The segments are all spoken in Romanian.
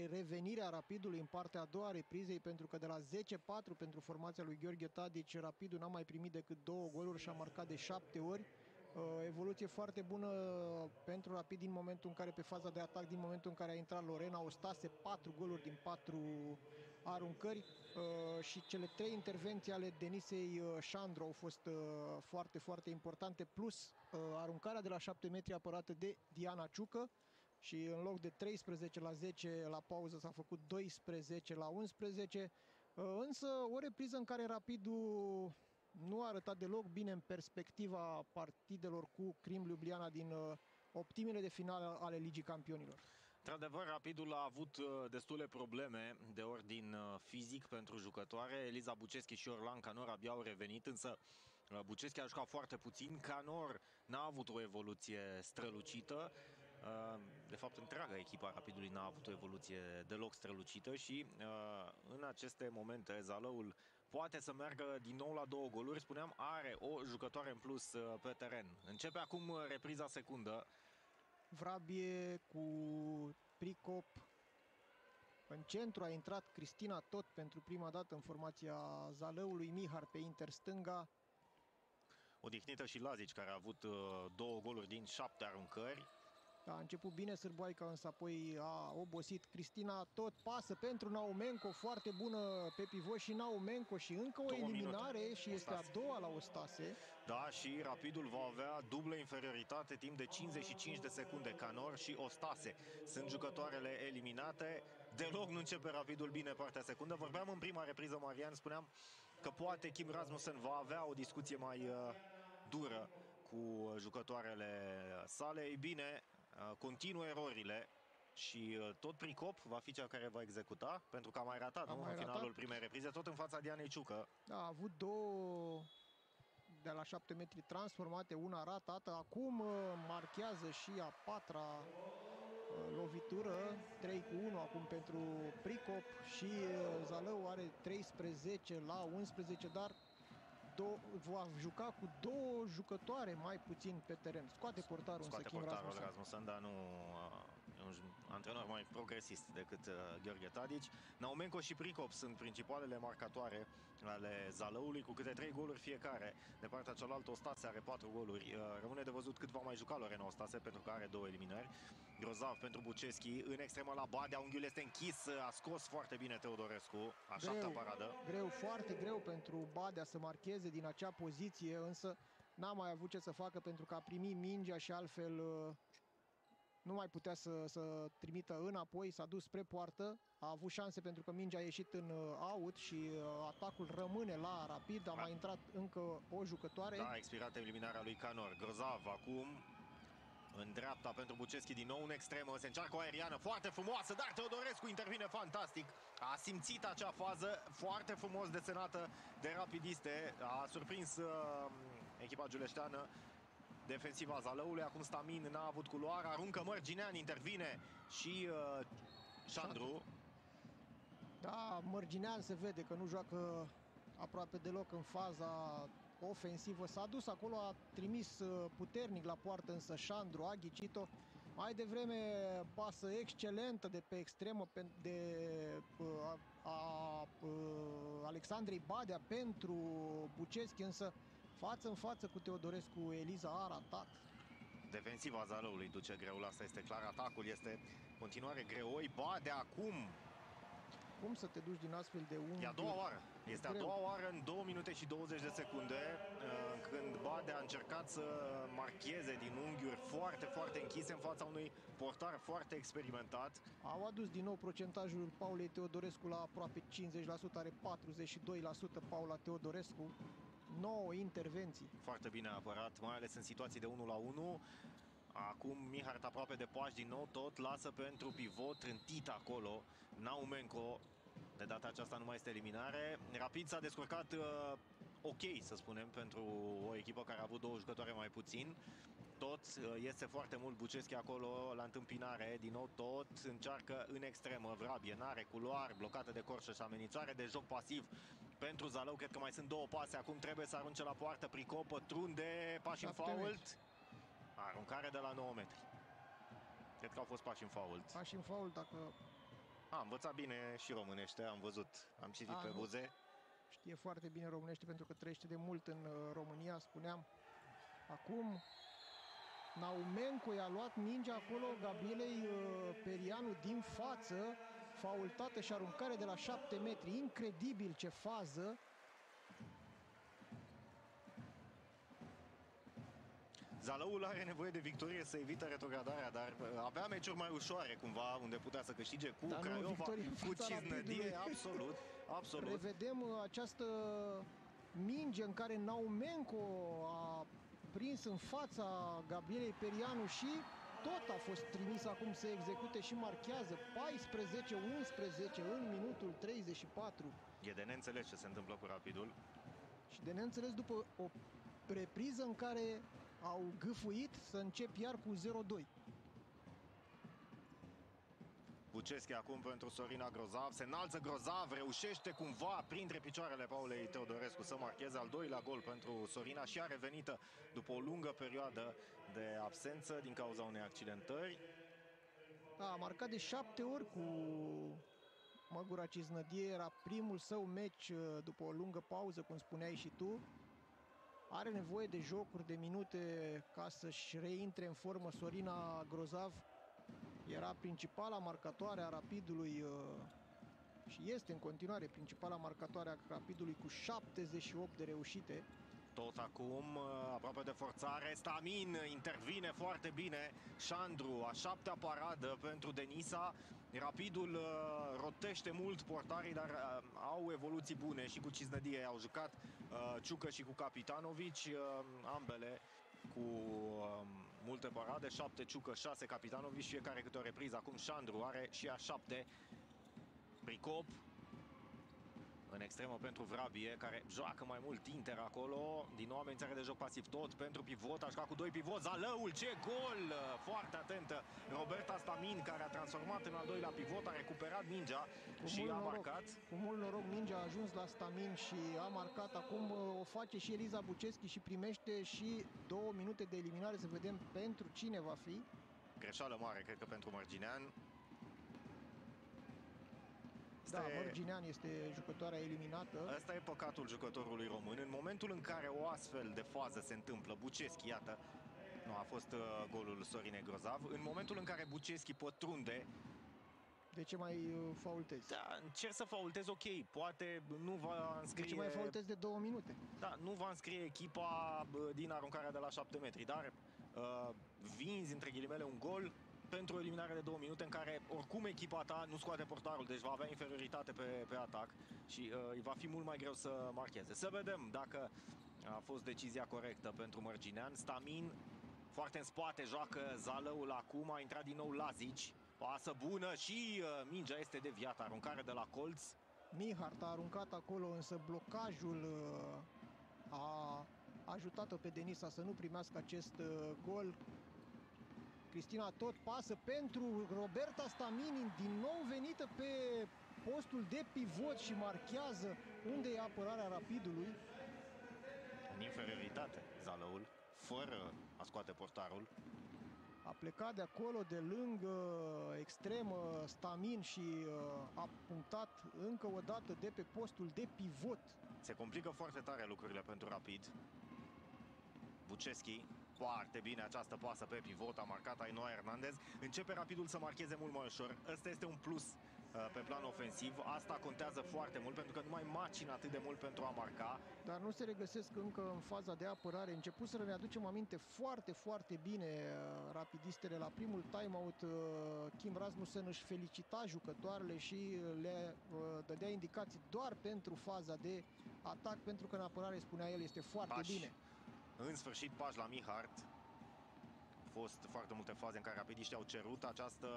revenirea Rapidului în partea a doua reprizei, pentru că de la 10-4 pentru formația lui Gheorghe Tadic, Rapidul n-a mai primit decât 2 goluri și a marcat de 7 ori. Evoluție foarte bună pentru Rapid din momentul în care, pe faza de atac, din momentul în care a intrat Lorena Ostase, 4 goluri din 4 aruncări, și cele 3 intervenții ale Denisei Șandru au fost foarte, foarte importante, plus aruncarea de la 7 metri apărată de Diana Ciucă. Și în loc de 13-10 la pauză s-a făcut 12-11, însă o repriză în care Rapidul nu a arătat deloc bine în perspectiva partidelor cu Crim Ljubljana din optimile de finale ale Ligii Campionilor. Într-adevăr, Rapidul a avut destule probleme de ordin fizic pentru jucătoare. Eliza Buceschi și Orlan Canor abia au revenit, însă Buceschi a jucat foarte puțin. Canor n-a avut o evoluție strălucită. De fapt, întreaga echipa Rapidului n-a avut o evoluție deloc strălucită și în aceste momente Zalăul poate să meargă din nou la 2 goluri. Spuneam, are o jucătoare în plus pe teren. Începe acum repriza secundă. Vrabie cu Pricop. În centru a intrat Cristina Tot pentru prima dată în formația Zalăului. Mihar pe inter stânga. Odihnită și Lazici, care a avut 2 goluri din 7 aruncări. A început bine Sârboaica, însă apoi a obosit. Cristina Tot pasă pentru Naumenco, foarte bună pe pivot și Naumenco, și încă o eliminare minute. Și este Ostase. A doua la Ostase. Da, și Rapidul va avea dublă inferioritate timp de 55 de secunde. Canor și Ostase sunt jucătoarele eliminate. Deloc nu începe Rapidul bine partea secundă. Vorbeam în prima repriză, Marian, spuneam că poate Kim Rasmussen va avea o discuție mai dură cu jucătoarele sale. Ei bine, continuă erorile și tot Pricop va fi cea care va executa, pentru că a mai ratat, în finalul primei reprize, tot în fața Dianei Ciucă. Da, a avut 2 de la 7 metri transformate, una ratată. Acum marchează și a 4-a lovitură, 3-1 acum pentru Pricop și Zalău are 13-11, dar va juca cu 2 jucătoare mai puțin pe teren. Scoate portarul, Scoate portarul Rasmussen, dar nu e un antrenor mai progresist decât Gheorghe Tadic. Naumenco și Pricop sunt principalele marcatoare ale Zalăului, cu câte 3 goluri fiecare. De partea cealaltă, Ostase are 4 goluri. Rămâne de văzut cât va mai juca Lorena Ostase, pentru că are 2 eliminări. Grozav pentru Buceschi, în extremă la Badea, unghiul este închis, a scos foarte bine Teodorescu, a 7-a paradă. Greu, foarte greu pentru Badea să marcheze din acea poziție, însă n-a mai avut ce să facă, pentru că a primit mingea și altfel nu mai putea să trimită înapoi. S-a dus spre poartă, a avut șanse pentru că mingea a ieșit în out și atacul rămâne la Rapid. A mai intrat încă o jucătoare. Da, a expirat eliminarea lui Canor. Grozav acum în dreapta pentru Buceschi, din nou în extremă, se încearcă o aeriană foarte frumoasă, dar Teodorescu intervine fantastic. A simțit acea fază foarte frumos desenată de rapidiste, a surprins echipa giuleșteană, defensiva Zalăului. Acum Stamin n-a avut culoare, aruncă Mărginean, intervine și Șandru. Da, Mărginean se vede că nu joacă aproape deloc în faza ofensivă. S-a dus acolo, a trimis puternic la poartă, însă Șandru a ghicit-o. Mai devreme pasă excelentă de pe extremă de Alexandrei Badea pentru Buceschi, însă față în față cu Teodorescu, Eliza a ratat. Defensiva Zalăului duce greul, asta este clar. Atacul este în continuare greoi. Badea acum. Cum să te duci din astfel de unghi? E a doua oară. Este greu. A doua oară în 2 minute și 20 de secunde când Badea a încercat să marcheze din unghiuri foarte, foarte închise în fața unui portar foarte experimentat. Au adus din nou procentajul Paulei Teodorescu la aproape 50%, are 42% Paula Teodorescu. 9 intervenții. Foarte bine apărat, mai ales în situații de 1-1. Acum Mihart aproape de pași din nou, tot lasă pentru pivot, trântit acolo Naumenco. De data aceasta nu mai este eliminare. Rapid s-a descurcat ok, să spunem, pentru o echipă care a avut 2 jucătoare mai puțin. Tot este foarte mult Buceschi acolo la întâmpinare. Din nou Tot încearcă în extremă. Vrabie n-are culoar, blocată de Corșă și amenințare de joc pasiv pentru Zalău. Cred că mai sunt 2 pase. Acum trebuie să arunce la poartă. Pricop pătrunde, pași în fault. Aruncare de la 9 metri. Cred că au fost pași în fault. Pași în fault, dacă A învățat bine și românește, am văzut, am citit pe Nu. buze. Știe foarte bine românește pentru că trăiește de mult în România, spuneam. Acum Naumenco i-a luat mingea acolo Gabrielei Perianu din față, faultată și aruncare de la 7 metri. Incredibil ce fază! Zalăul are nevoie de victorie să evite retrogradarea, dar avea meciuri mai ușoare cumva, unde putea să câștige cu Craiova, cu Cisnădie, absolut, absolut. Revedem această minge în care Naumenco a prins în fața Gabrielei Perianu și tot a fost trimis acum să execute și marchează 14-11 în minutul 34. E de neînțeles ce se întâmplă cu Rapidul. Și de neînțeles după o repriză în care au gâfâit să încep iar cu 0-2. Buceschi acum pentru Sorina Grozav, se înalță Grozav, reușește cumva printre picioarele Paulei Teodorescu să marcheze al doilea gol pentru Sorina și a revenită după o lungă perioadă de absență din cauza unei accidentări. Da, a marcat de 7 ori cu Măgura Cisnădie, era primul său meci după o lungă pauză, cum spuneai și tu. Are nevoie de jocuri, de minute ca să-și reintre în formă Sorina Grozav. Era principala marcatoare a Rapidului și este în continuare principala marcatoare a Rapidului cu 78 de reușite. Tot acum, aproape de forțare, Stamin intervine foarte bine, Șandru, a 7-a paradă pentru Denisa. Rapidul rotește mult portarii, dar au evoluții bune și cu Cisnădie au jucat Ciucă și cu Capitanovici, ambele cu multe parade, 7 Ciucă, 6 Capitanovici, fiecare câte o repriză. Acum Șandru are și a 7. Pricop în extremă pentru Vrabie, care joacă mai mult Inter acolo. Din nou amenințare de joc pasiv tot pentru pivot. A jucat cu 2 pivot. Zalăul, ce gol! Foarte atentă Roberta Stamin, care a transformat în al doilea pivot, a recuperat mingea și a marcat. Cu mult noroc, mingea a ajuns la Stamin și a marcat. Acum o face și Eliza Buceschi și primește și 2 minute de eliminare. Să vedem pentru cine va fi. Greșeală mare, cred că pentru Mărginean. Da, Mărginean este jucătoarea eliminată. Asta e păcatul jucătorului român. În momentul în care o astfel de fază se întâmplă, Buceschi, iată, nu a fost golul Sorinei Grozav. În momentul în care Buceschi pătrunde, de ce mai faultezi? Da, încerc să faultez, ok, poate nu va înscrie... De ce mai faultezi de 2 minute? Da, nu va înscrie echipa din aruncarea de la 7 metri, dar vinzi, între ghilimele, un gol pentru o eliminare de 2 minute în care oricum echipa ta nu scoate portarul, deci va avea inferioritate pe atac și îi va fi mult mai greu să marcheze. Să vedem dacă a fost decizia corectă pentru Mărginean. Stamin foarte în spate, joacă Zalăul acum, a intrat din nou Lazici. Pasă bună și mingea este deviată, aruncare de la colț. Mihart a aruncat acolo, însă blocajul a ajutat-o pe Denisa să nu primească acest gol. Cristina tot pasă pentru Roberta Stamini, din nou venită pe postul de pivot și marchează. Unde e apărarea Rapidului? În inferioritate, Zalăul, fără a scoate portarul. A plecat de acolo, de lângă extremă, Stamin și a punctat încă o dată de pe postul de pivot. Se complică foarte tare lucrurile pentru Rapid. Buceschi, foarte bine această pasă pe pivot, a marcat Ainhoa Hernandez. Începe Rapidul să marcheze mult mai ușor. Ăsta este un plus pe plan ofensiv. Asta contează foarte mult pentru că nu mai macină atât de mult pentru a marca. Dar nu se regăsesc încă în faza de apărare. Început să ne aducem aminte foarte, foarte bine rapidistele. La primul timeout Kim Rasmussen își felicita jucătoarele și le dădea indicații doar pentru faza de atac, pentru că în apărare, spunea el, este foarte bine. În sfârșit, pași la Mihart. Au fost foarte multe faze în care rapidiștii au cerut această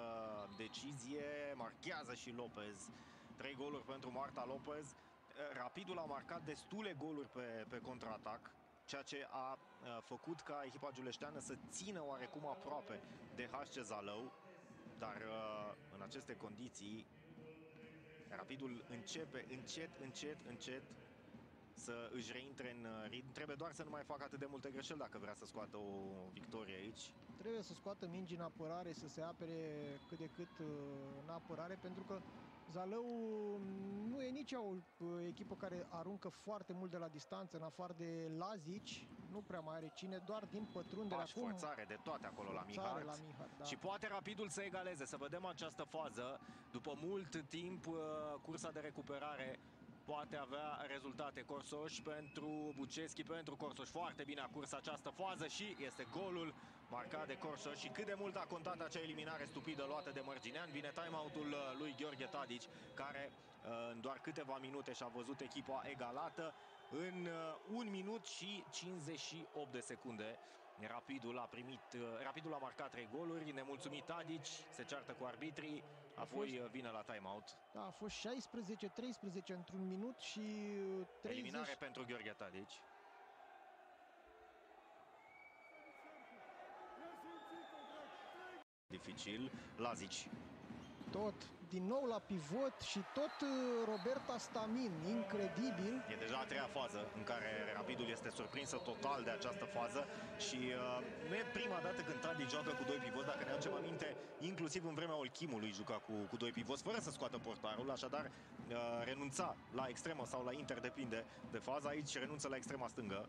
decizie. Marchează și Lopez. 3 goluri pentru Marta Lopez. Rapidul a marcat destule goluri pe contraatac, ceea ce a făcut ca echipa giuleșteană să țină oarecum aproape de HC Zalău. Dar în aceste condiții Rapidul începe încet să își reintre în ritm. Trebuie doar să nu mai facă atât de multe greșeli dacă vrea să scoată o victorie aici. Trebuie să scoată mingi în apărare, să se apere cât de cât în apărare, pentru că Zalău nu e nici o echipă care aruncă foarte mult de la distanță, în afară de Lazici, nu prea mai are cine, doar din pătrundere. Acum forțare de toate acolo la Mihart. Da. Și poate Rapidul să egaleze, să vedem această fază. După mult timp, cursa de recuperare poate avea rezultate. Corsoș pentru Buceschi, pentru Corsoș. Foarte bine a curs această fază și este golul marcat de Corsoș. Și cât de mult a contat acea eliminare stupidă luată de Mărginean. Vine time-out-ul lui Gheorghe Tadici, care în doar câteva minute și-a văzut echipa egalată. În 1 minut și 58 de secunde. Rapidul a marcat 3 goluri, nemulțumit Tadici, se ceartă cu arbitrii, apoi vine la time-out. Da, a fost 16-13 într-un minut și 30... Eliminare pentru Gheorghe Tadici. Dificil, Lazici. Tot, din nou la pivot și tot Roberta Stamin, incredibil. E deja a treia fază în care Rapidul este surprinsă total de această fază și nu e prima dată când Tadici joacă cu 2 pivoți, dacă ne aducem aminte, inclusiv în vremea Olchimului juca cu 2 pivoți, fără să scoată portarul, așadar renunța la extremă sau la inter, depinde de faza, aici renunță la extrema stângă.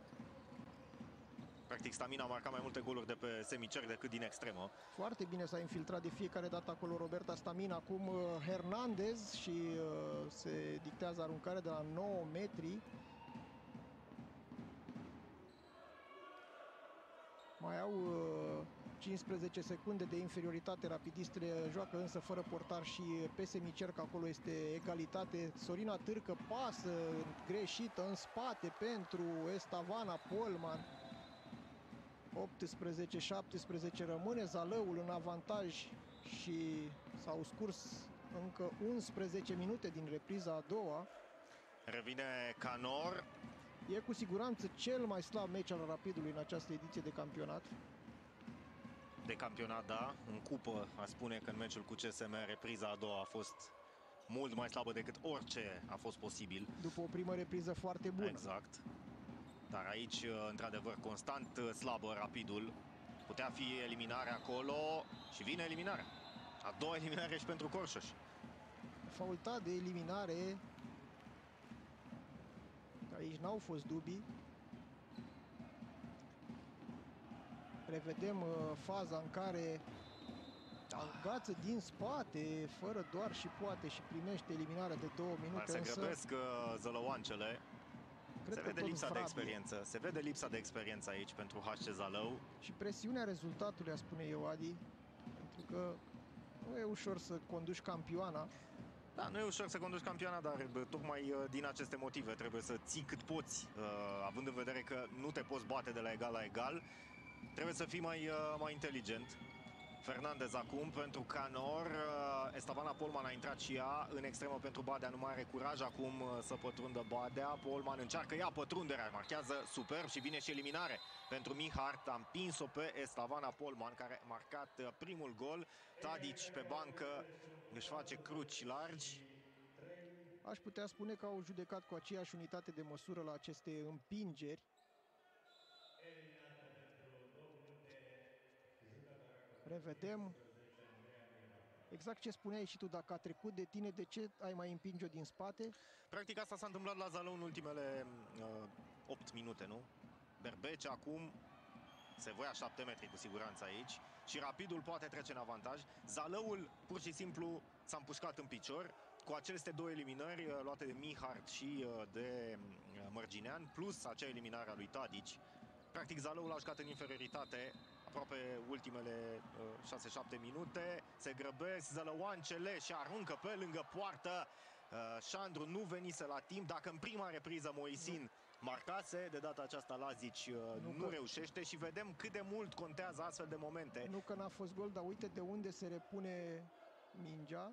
Practic Stamin a marcat mai multe goluri de pe semicer decât din extremă. Foarte bine s-a infiltrat de fiecare dată acolo Roberta Stamin. Acum Hernandez și se dictează aruncarea de la 9 metri. Mai au 15 secunde de inferioritate. Rapidistele joacă însă fără portar și pe semicer, că acolo este egalitate. Sorina Târcă pasă greșită în spate pentru Estavana Polman. 18-17 rămâne Zalăul în avantaj și s-au scurs încă 11 minute din repriza a doua. Revine Canor. E cu siguranță cel mai slab meci al Rapidului în această ediție de campionat. De campionat, da. În cupă, a spune că în meciul cu CSM repriza a doua a fost mult mai slabă decât orice a fost posibil. După o primă repriză foarte bună. Exact. Dar aici, într-adevăr, constant slabă Rapidul. Putea fi eliminare acolo și vine eliminarea. A doua eliminare și pentru Corsoș. Faultat de eliminare. Aici n-au fost dubii. Revedem faza în care agață din spate, fără doar și poate, și primește eliminarea de 2 minute. Se grăbesc zălăoancele. Se vede lipsa de experiență. Se vede lipsa de experiență aici pentru HC Zalău. Și presiunea rezultatului, a spune eu, Adi, pentru că nu e ușor să conduci campioana. Da, nu e ușor să conduci campioana, dar tocmai din aceste motive trebuie să ții cât poți, având în vedere că nu te poți bate de la egal la egal. Trebuie să fii mai inteligent. Fernandez acum pentru Canor. Estavana Polman a intrat și ea în extremă pentru Badea, nu mai are curaj acum să pătrundă Badea. Polman încearcă ea pătrunderea, marchează superb și vine și eliminare pentru Mihart. A împins-o pe Estavana Polman, care a marcat primul gol. Tadici pe bancă își face cruci largi. Aș putea spune că au judecat cu aceeași unitate de măsură la aceste împingeri. Revedem exact ce spuneai și tu, dacă a trecut de tine, de ce ai mai împinge-o din spate? Practic asta s-a întâmplat la Zalău în ultimele 8 minute, nu? Berbece acum se voia 7 metri cu siguranță aici și Rapidul poate trece în avantaj. Zalăul pur și simplu s-a împușcat în picior cu aceste 2 eliminări luate de Mihart și de Mărginean, plus acea eliminare a lui Tadici. Practic Zalăul a jucat în inferioritate aproape ultimele 6-7 minute. Se grăbesc zălăoancele și aruncă pe lângă poartă. Șandru nu venise la timp. Dacă în prima repriză Moisin marcase, de data aceasta Lazici nu reușește și vedem cât de mult contează astfel de momente. Nu că n-a fost gol, dar uite de unde se repune mingea.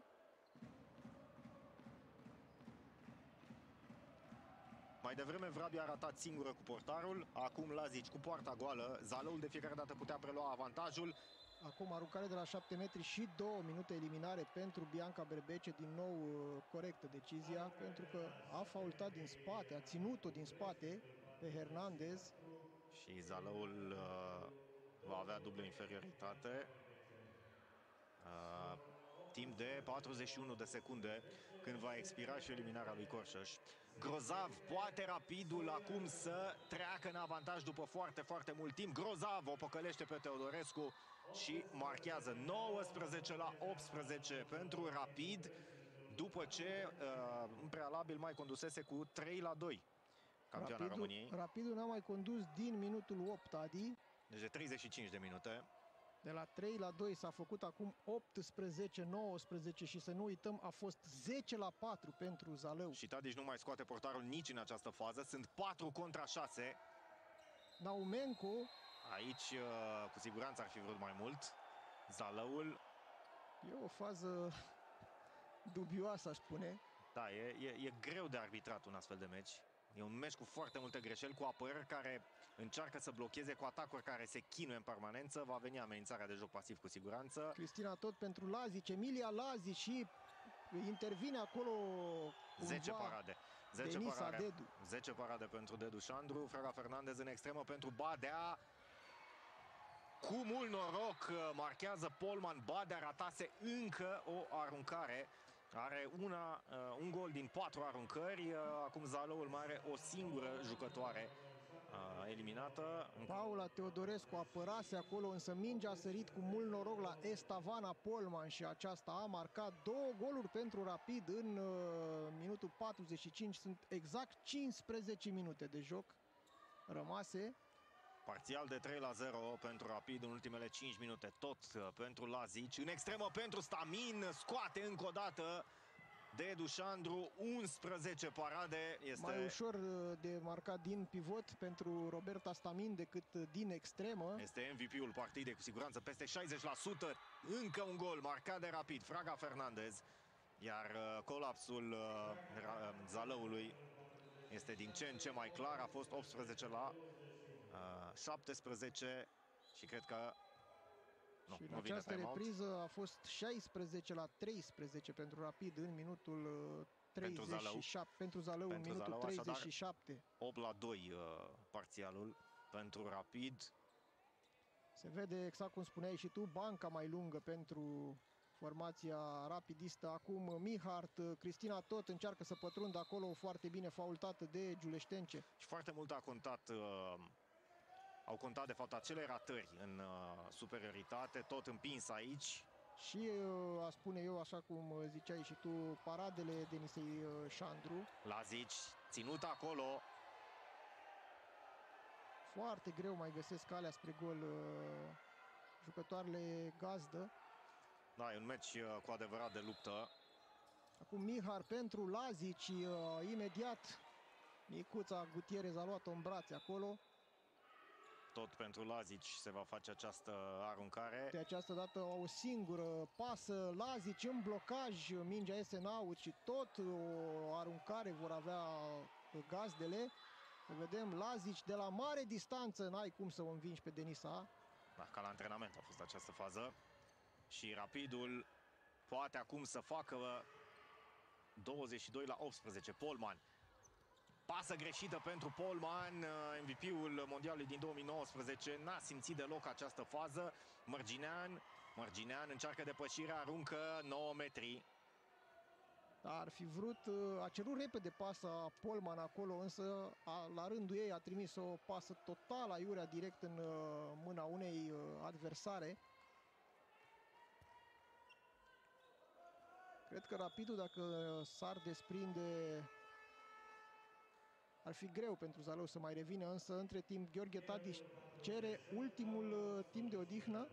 Mai devreme Vrabia a ratat singură cu portarul, acum Lazici cu poarta goală. Zalăul de fiecare dată putea prelua avantajul. Acum aruncare de la 7 metri și 2 minute eliminare pentru Bianca Berbece. Din nou corectă decizia, pentru că a faultat din spate, a ținut-o din spate pe Hernandez. Și Zalăul va avea dublă inferioritate. Timp de 41 de secunde când va expira și eliminarea lui Corșăș. Grozav, poate Rapidul acum să treacă în avantaj după foarte, foarte mult timp. Grozav o păcălește pe Teodorescu și marchează 19-18 pentru Rapid, după ce în prealabil mai condusese cu 3-2 campioana României. Rapidul n-a mai condus din minutul 8, Adi. Deci de 35 de minute. De la 3-2 s-a făcut acum 18-19 și să nu uităm, a fost 10-4 pentru Zalău. Și Tadic nu mai scoate portarul nici în această fază. Sunt 4 contra 6. Naumenco. Aici cu siguranță ar fi vrut mai mult. Zalăul. E o fază dubioasă, aș spune. Da, e greu de arbitrat un astfel de meci. E un meci cu foarte multe greșeli, cu apărări care încearcă să blocheze, cu atacuri care se chinuie în permanență. Va veni amenințarea de joc pasiv cu siguranță. Cristina tot pentru Lazic, Emilia Lazic, și intervine acolo 10 parade. 10 parade pentru Dedu Șandru. Fraga Fernandez în extremă pentru Badea. Cu mult noroc marchează Polman. Badea ratase încă o aruncare. Are un gol din 4 aruncări. Acum Zalăul mai are o singură jucătoare eliminată. Paula Teodorescu apărase acolo, însă mingea a sărit cu mult noroc la Estavana Polman și aceasta a marcat 2 goluri pentru Rapid în minutul 45. Sunt exact 15 minute de joc rămase. Parțial de 3-0 pentru Rapid în ultimele 5 minute. Tot pentru Lazic. În extremă pentru Stamin. Scoate încă o dată Dedu Șandru. 11 parade. Este mai ușor de marcat din pivot pentru Roberta Stamin decât din extremă. Este MVP-ul partidei cu siguranță. Peste 60%. Încă un gol marcat de Rapid. Fraga Fernandez. Iar colapsul Zalăului este din ce în ce mai clar. A fost 18-17 și cred că și în această repriză a fost 16-13 pentru Rapid în minutul 37, pentru Zalău în minutul 37. 8-2 parțialul pentru Rapid. Se vede, exact cum spuneai și tu, banca mai lungă pentru formația rapidistă. Acum Mihart, Cristina tot încearcă să pătrundă acolo, foarte bine faultată de Giuleștence. Și foarte mult au contat de fapt acele ratări în superioritate, tot împins aici. Și a spune eu, așa cum ziceai și tu, paradele Denisei Șandru. Lazic ținut acolo. Foarte greu mai găsesc calea spre gol jucătoarele gazdă. Da, e un meci cu adevărat de luptă. Acum Mihar pentru Lazic, imediat micuța Gutierrez a luat-o în brațe acolo. Tot pentru Lazic se va face această aruncare. De această dată o singură pasă, Lazic în blocaj, mingea iese în aut și tot o aruncare vor avea gazdele. Vedem Lazic de la mare distanță, n-ai cum să o învingi pe Denisa. Da, ca la antrenament a fost această fază. Și Rapidul poate acum să facă 22-18. Polman. Pasă greșită pentru Polman, MVP-ul mondialului din 2019. N-a simțit deloc această fază. Mărginean încearcă depășirea, aruncă 9 metri. Ar fi vrut, a cerut repede pasa Polman acolo, însă la rândul ei a trimis o pasă total aiurea direct în mâna unei adversare. Cred că Rapidul, dacă s-ar desprinde, ar fi greu pentru Zalău să mai revină, însă între timp Gheorghe Tadic cere ultimul timp de odihnă.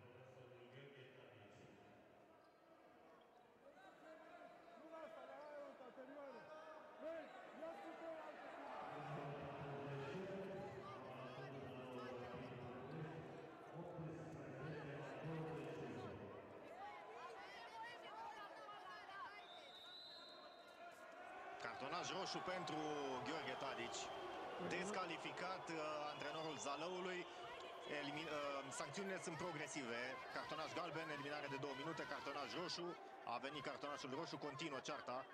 Cartonaj roșu pentru Gheorghe Tadic. Descalificat antrenorul Zalăului. Sancțiunile sunt progresive. Cartonaș galben, eliminare de 2 minute, cartonaș roșu. A venit cartonașul roșu, continuă cearta.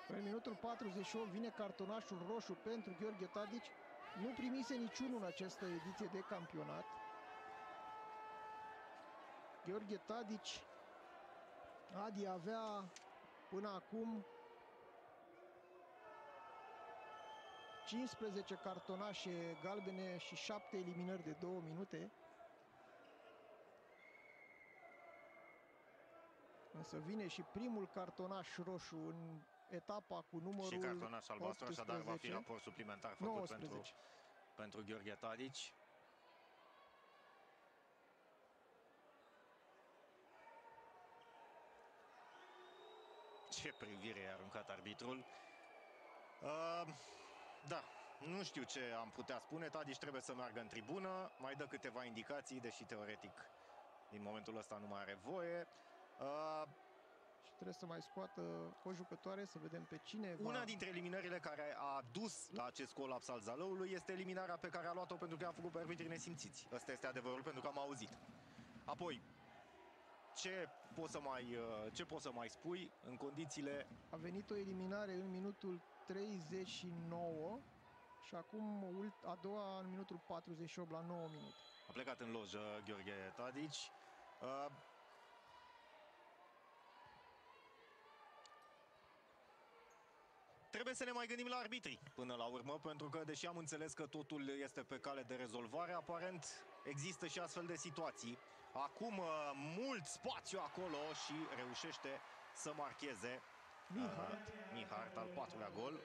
În minutul 48 vine cartonașul roșu pentru Gheorghe Tadici. Nu primise niciunul în această ediție de campionat. Gheorghe Tadici, Adi, avea până acum 15 cartonașe galbene și 7 eliminări de 2 minute. Însă vine și primul cartonaș roșu în etapa cu numărul și cartonaș albastru, 18. așadar va fi raport suplimentar făcut 19. pentru Gheorghe Tadici. Ce privire i-a aruncat arbitrul. Da, nu știu ce am putea spune. Tadici trebuie să meargă în tribună, mai dă câteva indicații, deși teoretic din momentul ăsta nu mai are voie. Și trebuie să mai scoată o jucătoare, să vedem pe cine va... Una dintre eliminările care a dus la acest colaps al Zalăului este eliminarea pe care a luat-o pentru că a făcut pe arbitrii nesimțiți. Ăsta este adevărul, pentru că am auzit. Apoi, ce poți să mai spui în condițiile... A venit o eliminare în minutul 39 și acum a doua în minutul 48 la 9 minute. A plecat în lojă Gheorghe Tadici. Trebuie să ne mai gândim la arbitrii până la urmă, pentru că, deși am înțeles că totul este pe cale de rezolvare, aparent există și astfel de situații. Acum mult spațiu acolo și reușește să marcheze Mihart, al 4-lea gol.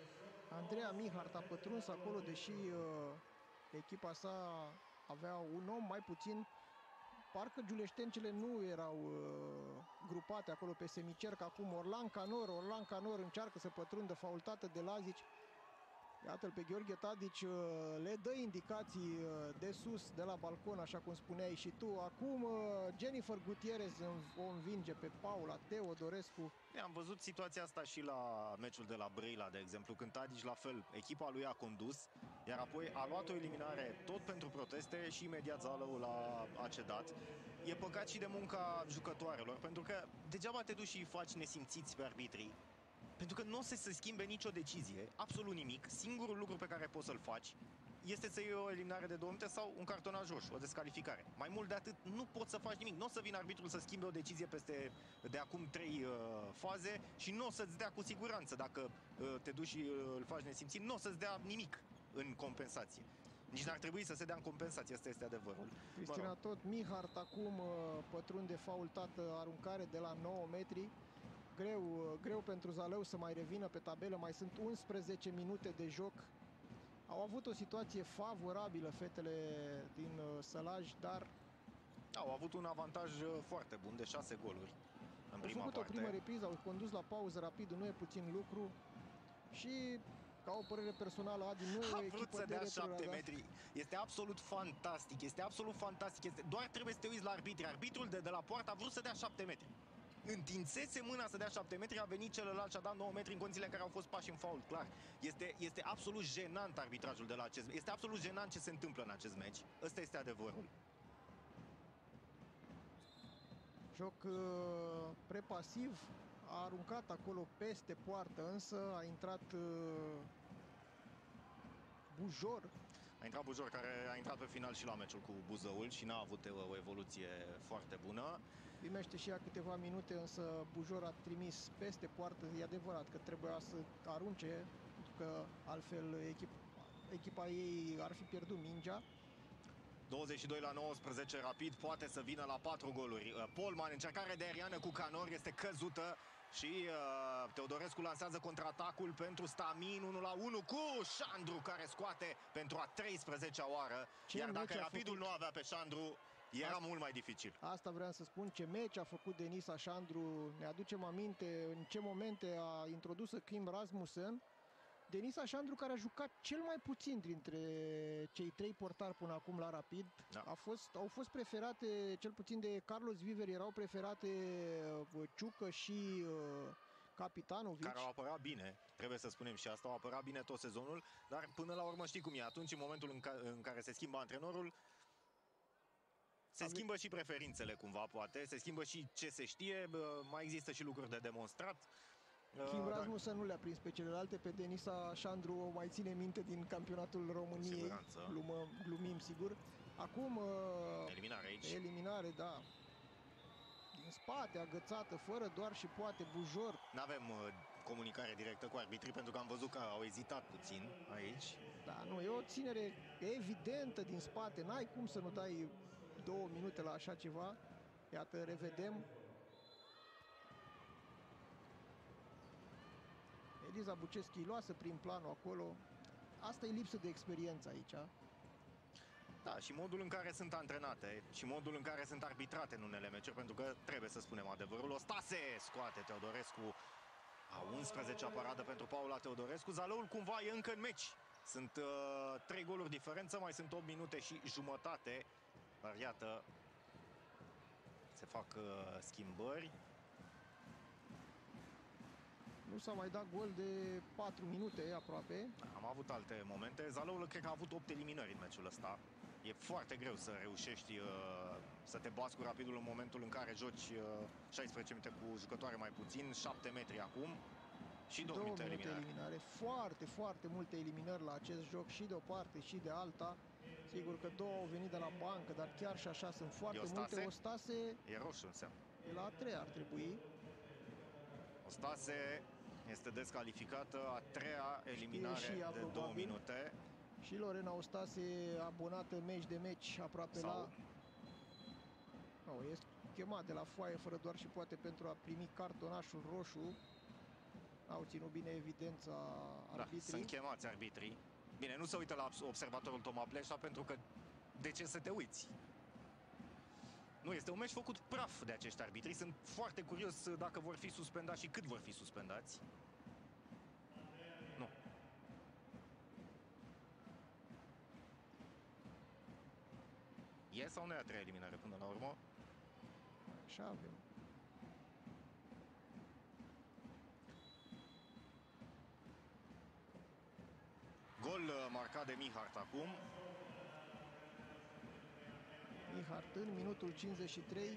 Andreea Mihart a pătruns acolo, deși echipa sa avea un om mai puțin. Parcă giuleștencele nu erau grupate acolo pe semicerc. Acum Orlan Canor încearcă să pătrundă, faultată de Lazici. Iată-l pe Gheorghe Tadici, le dă indicații de sus, de la balcon, așa cum spuneai și tu. Acum Jennifer Gutierrez o învinge pe Paula Teodorescu. Am văzut situația asta și la meciul de la Brăila, de exemplu, când Tadici, la fel, echipa lui a condus, iar apoi a luat o eliminare tot pentru proteste și imediat Zalăul a cedat. E păcat și de munca jucătoarelor, pentru că degeaba te duci și faci nesimțiți pe arbitrii. Pentru că nu o să se schimbe nicio decizie, absolut nimic. Singurul lucru pe care poți să-l faci este să iei o eliminare de 2 minute sau un cartonaj roșu, o descalificare. Mai mult de atât nu poți să faci nimic. Nu o să vină arbitrul să schimbe o decizie de acum 3 faze și nu o să-ți dea cu siguranță. Dacă te duci și îl faci nesimțit, nu o să-ți dea nimic în compensație. Nici n-ar trebui să se dea în compensație, asta este adevărul. Cristina, tot Mihart acum pătrunde faultată, aruncare de la 9 metri. Greu pentru Zalău să mai revină pe tabelă, mai sunt 11 minute de joc. Au avut o situație favorabilă fetele din Sălaj, dar... Au avut un avantaj foarte bun de 6 goluri în prima parte. Au făcut o primă repriză, au condus la pauză rapid, nu e puțin lucru. Și, ca o părere personală, Adi nu e a vrut să dea 7 metri. Da? Este absolut fantastic, este absolut fantastic. Doar trebuie să te uiți la arbitri. Arbitrul de la poartă a vrut să dea 7 metri. Întinsese mâna să dea 7 metri, a venit celălalt și a dat 9 metri în condițiile în care au fost pași în fault, clar. Este absolut jenant arbitrajul de la acest meci. Este absolut jenant ce se întâmplă în acest meci. Ăsta este adevărul. Joc prepasiv, a aruncat acolo peste poartă, însă a intrat Bujor. A intrat Bujor, care a intrat pe final și la meciul cu Buzăul și n-a avut o evoluție foarte bună. Primește și ea câteva minute, însă Bujor a trimis peste poartă. E adevărat că trebuia să arunce, pentru că altfel echipa ei ar fi pierdut mingea. 22-19, rapid poate să vină la 4 goluri. Polman, încercare de aeriană cu Canor, este căzută și Teodorescu lansează contraatacul pentru Stamin, 1-1 cu Șandru, care scoate pentru a 13-a oară. Iar dacă Rapidul nu avea pe Șandru, era mult mai dificil. Asta vreau să spun, ce meci a făcut Denisa Șandru. Ne aducem aminte în ce momente a introdus Kim Rasmussen. Denisa Șandru, care a jucat cel mai puțin dintre cei 3 portari până acum la Rapid. Da. Au fost preferate, cel puțin de Carlos Viver, erau preferate Ciucă și Capitanovic. Care au apărat bine, trebuie să spunem și asta, au apărat bine tot sezonul, dar până la urmă știi cum e, atunci în momentul în care se schimbă antrenorul, Se schimbă și preferințele cumva, poate, se schimbă și ce se știe, mai există și lucruri de demonstrat. Kim Rasmussen nu le-a prins pe celelalte, pe Denisa Șandru o mai ține minte din campionatul României. Glumim, sigur. Acum, eliminare aici. Eliminare, da. Din spate, agățată, fără doar și poate Bujor. N-avem comunicare directă cu arbitrii, pentru că am văzut că au ezitat puțin aici. Da, nu, e o ținere evidentă din spate. N-ai cum să nu dai 2 minute la așa ceva. Iată, revedem. Eliza Buceschi luasă prin planul acolo. Asta e lipsă de experiență aici. Da, și modul în care sunt antrenate și modul în care sunt arbitrate în unele meciuri, pentru că trebuie să spunem adevărul. Ostase scoate Teodorescu. A 11-a paradă pentru Paula Teodorescu. Zalăul cumva e încă în meci. Sunt 3 goluri diferență, mai sunt 8 minute și jumătate. Dar iată, se fac schimbări. Nu s-a mai dat gol de 4 minute aproape. Am avut alte momente. Zalăul cred că a avut 8 eliminări în meciul ăsta. E foarte greu să reușești să te bați cu Rapidul în momentul în care joci 16 minute cu jucătoare mai puțin, 7 metri acum și 2 minute eliminare. Foarte, foarte multe eliminări la acest joc și de o parte și de alta. Sigur că 2 au venit de la bancă, dar chiar și așa sunt foarte multe. Ostase e roșu, înseamnă. E la a 3 ar trebui. Ostase este descalificată, a 3-a eliminare de 2 minute. Și Lorena Ostase abonată meci de meci aproape la... Nu, este chemat de la foaie fără doar și poate pentru a primi cartonașul roșu. Au ținut bine evidența arbitrii. Da, sunt chemați arbitrii. Bine, nu se uită la observatorul Toma Pleșa, pentru că de ce să te uiți? Nu, este un meci făcut praf de acești arbitri. Sunt foarte curios dacă vor fi suspendați și cât vor fi suspendați. Nu. E sau nu e a 3-a eliminare până la urmă? Așa avem. Gol marcat de Mihart acum. Mihart în minutul 53.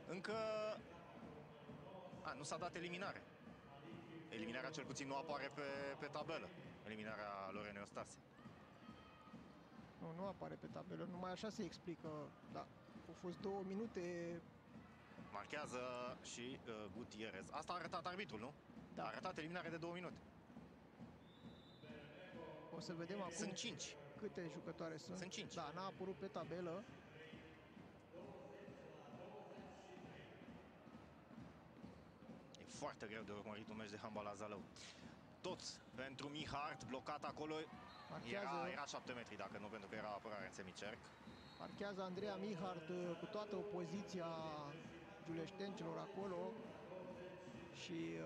Încă... nu s-a dat eliminare. Eliminarea cel puțin nu apare pe tabelă. Eliminarea Lorenei Ostase. Nu apare pe tabelă. Numai așa se explică. Da, au fost 2 minute. Marchează și Gutierrez. Asta a arătat arbitrul, nu? Da. A arătat eliminare de 2 minute. O să vedem acum. Sunt 5. Câte jucătoare sunt? Sunt 5. Da, n-a apărut pe tabelă. E foarte greu de urmărit un meci de handbal la Zalău. Toți pentru Mihart, blocat acolo. Era 7 metri, dacă nu, pentru că era apărare în semicerc. Marchează Andreea Mihart cu toată opoziția giuleștencilor acolo. Și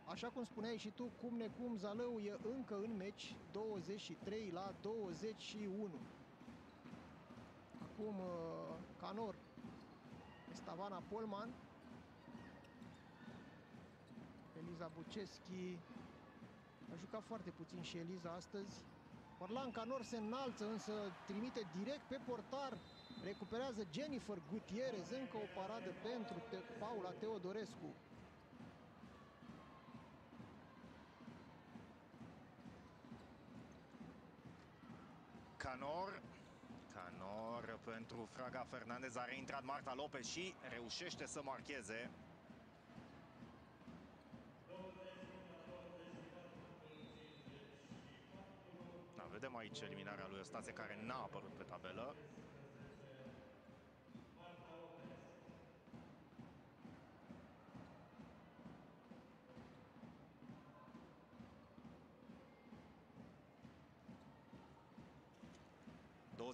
așa cum spuneai și tu, cum necum Zalău e încă în meci, 23-21. Acum Canor, Stavana Polman, Eliza Buceschi. A jucat foarte puțin și Eliza astăzi. Orlan Canor se înalță, însă trimite direct pe portar. Recuperează Jennifer Gutierrez, încă o paradă pentru Paula Teodorescu. Canor pentru Fraga Fernandez. A reintrat Marta Lopez și reușește să marcheze. Da, vedem aici eliminarea lui Ostase, care n-a apărut pe tabelă.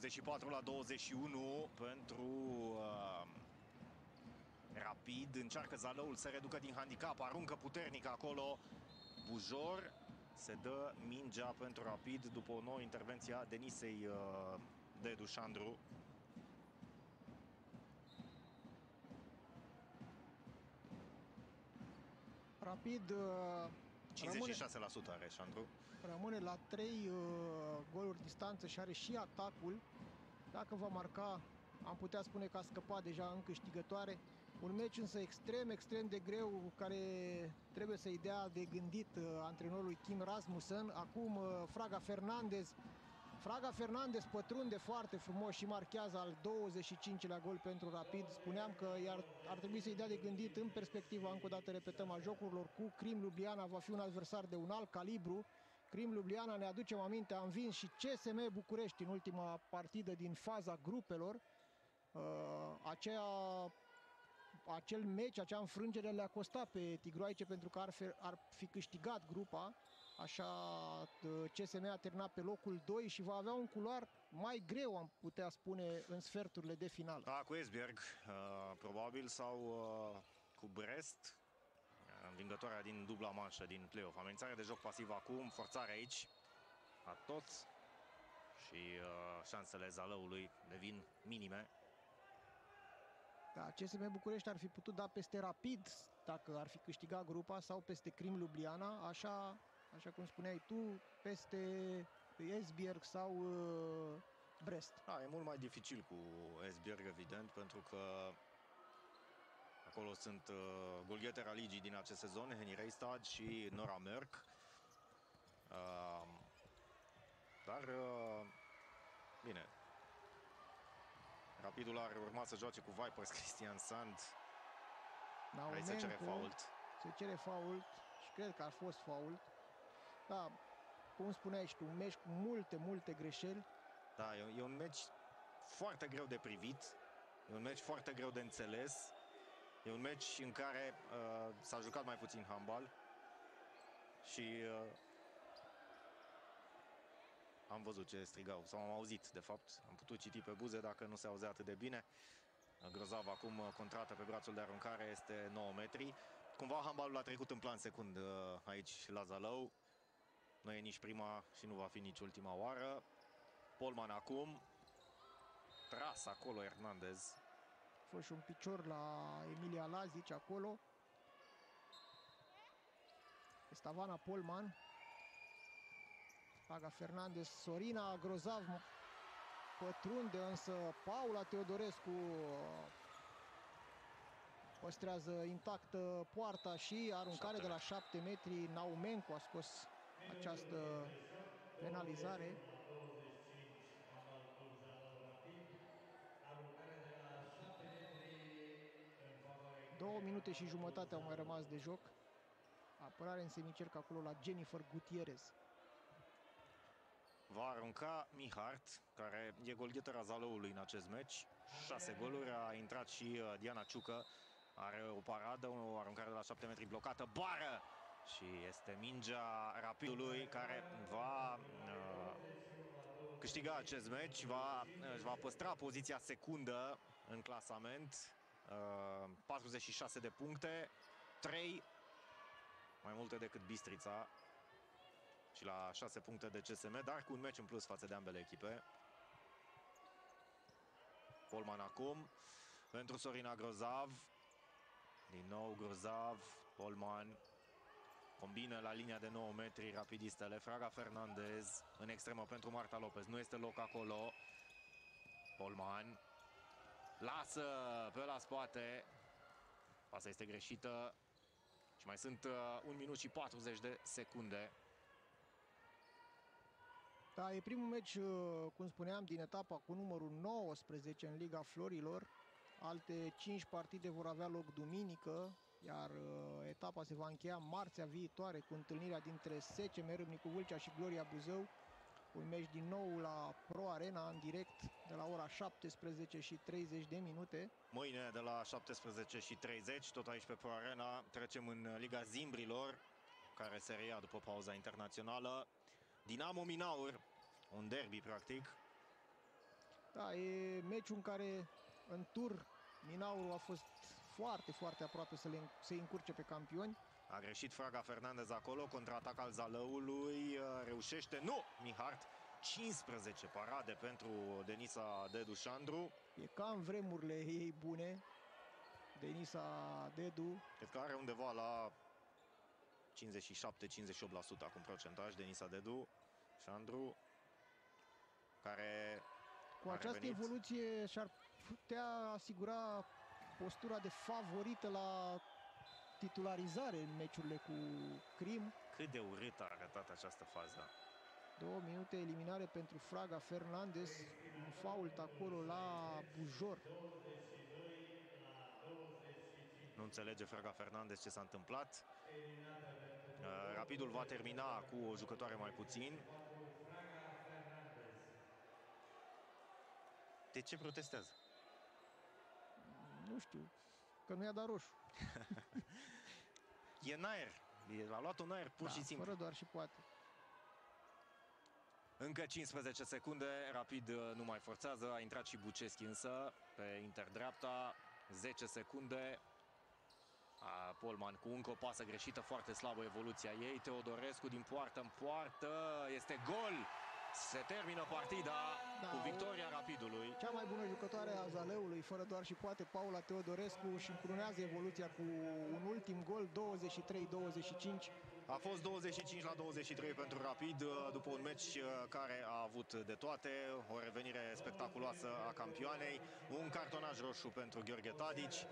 ...24-21 pentru Rapid. Încearcă Zalăul să reducă din handicap, aruncă puternic acolo Bujor. Se dă mingea pentru Rapid după o nouă intervenție a Denisei de Dușandru. Rapid 56% are Șandru. Rămâne la 3 goluri distanță și are și atacul. Dacă va marca, am putea spune că a scăpat deja în câștigătoare. Un meci însă extrem de greu, care trebuie să-i dea de gândit antrenorului Kim Rasmussen. Acum Fraga Fernandez pătrunde foarte frumos și marchează al 25-lea gol pentru Rapid. Spuneam că ar trebui să-i dea de gândit în perspectiva, încă o dată repetăm, a jocurilor cu Crim Ljubljana. Va fi un adversar de un alt calibru. Crim Ljubljana, ne aducem aminte, a învins și CSM București în ultima partidă din faza grupelor. Acel meci, acea înfrângere le-a costat pe tigroaice, pentru că ar fi câștigat grupa. Așa, CSM a terminat pe locul 2 și va avea un culoar mai greu, am putea spune, în sferturile de final. Da, cu Esbjerg, probabil, sau cu Brest, învingătoarea din dubla manșă din play-off. Amenințare de joc pasiv acum, forțare aici a toți și șansele Zalăului devin minime. Da, CSM București ar fi putut da peste Rapid dacă ar fi câștigat grupa, sau peste Crim Ljubljana, așa cum spuneai tu, peste Esbjerg sau Brest. Da, e mult mai dificil cu Esbjerg, evident, pentru că acolo sunt golghetera ligii din acest sezon, Henny Reistad și Nora Mørk. Dar, bine, Rapidul ar urma să joace cu Vipers Christian Sand. Aici se cere fault. Se cere fault și cred că a fost fault. Da, cum spuneai și tu, un meci cu multe greșeli. Da, e un meci foarte greu de privit, e un meci foarte greu de înțeles, e un meci în care s-a jucat mai puțin handbal și am văzut ce strigau, sau am auzit, de fapt, am putut citi pe buze dacă nu se auzea atât de bine. Grozav acum contrată pe brațul de aruncare, este 9 metri. Cumva handbalul a trecut în plan secund aici la Zalău. Nu e nici prima și nu va fi nici ultima oară. Polman acum. Tras acolo Hernandez. A fost și un picior la Emilia Lazic acolo. Stavana Polman. Fraga Fernandez, Sorina Grozav pătrunde, însă Paula Teodorescu păstrează intactă poarta și aruncare de la 7 metri. Naumencu a scos această penalizare. 2 minute și jumătate au mai rămas de joc. Apărare în semicerc acolo la Jennifer Gutierrez. Va arunca Mihart, care e golghetera Zalăului în acest meci. 6 goluri, a intrat și Diana Ciucă. Are o paradă, o aruncare de la 7 metri blocată, bară! Și este mingea Rapidului care va câștiga acest meci, își va păstra poziția secundă în clasament. 46 de puncte, 3 mai multe decât Bistrița și la 6 puncte de CSM, dar cu un meci în plus față de ambele echipe. Polman acum pentru Sorina Grozav. Din nou Grozav, Polman combină la linia de 9 metri rapidistele. Fraga Fernandez în extremă pentru Marta Lopez. Nu este loc acolo. Polman lasă pe la spate. Pasa este greșită. Și mai sunt 1 minut și 40 de secunde. Da, e primul meci, cum spuneam, din etapa cu numărul 19 în Liga Florilor. Alte 5 partide vor avea loc duminică, iar etapa se va încheia marțea viitoare cu întâlnirea dintre SCM Râmnicu Vâlcea și Gloria Buzău. Un meci din nou la Pro Arena, în direct, de la ora 17 și 30 de minute. Mâine de la 17 și 30, tot aici pe Pro Arena, trecem în Liga Zimbrilor, care se reia după pauza internațională. Dinamo Minaur, un derby practic. Da, e meciul în care în tur Minaurul a fost foarte aproape să se încurce pe campioni. A greșit Fraga Fernandez acolo, contraatac al Zalăului, reușește, nu! Mihart, 15 parade pentru Denisa Dedu Șandru. E ca în vremurile ei bune, Denisa Dedu. Cred că are undeva la 57-58% acum procentaj. Denis Adedu, Șandru, care cu această evoluție și-ar putea asigura postura de favorită la titularizare în meciurile cu Crim. Cât de urât a arătat această fază. 2 minute eliminare pentru Fraga Fernandez, un fault acolo la Bujor. Nu înțelege Fraga Fernandez ce s-a întâmplat. Rapidul va termina cu o jucătoare mai puțin. De ce protestează? Nu știu, că nu i-a dat roșu. E în aer. A luat un aer pur și simplu. Fără doar și poate. Încă 15 secunde, Rapid nu mai forțează, a intrat și Buceschi însă pe interdreapta, 10 secunde. Polman cu încă o pasă greșită, foarte slabă evoluția ei. Teodorescu din poartă în poartă, este gol! Se termină partida cu victoria Rapidului. Cea mai bună jucătoare a Zaleului, fără doar și poate, Paula Teodorescu, și încrunează evoluția cu un ultim gol, 23-25. A fost 25-23 pentru Rapid, după un meci care a avut de toate, o revenire spectaculoasă a campioanei, un cartonaj roșu pentru Gheorghe Tadici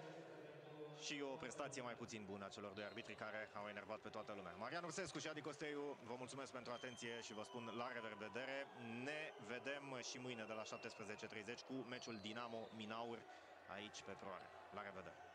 și o prestație mai puțin bună a celor doi arbitri care au enervat pe toată lumea. Marian Ursescu și Adi Costeiu, vă mulțumesc pentru atenție și vă spun la revedere. Ne vedem și mâine de la 17:30 cu meciul Dinamo Minaur aici pe ProAre. La revedere!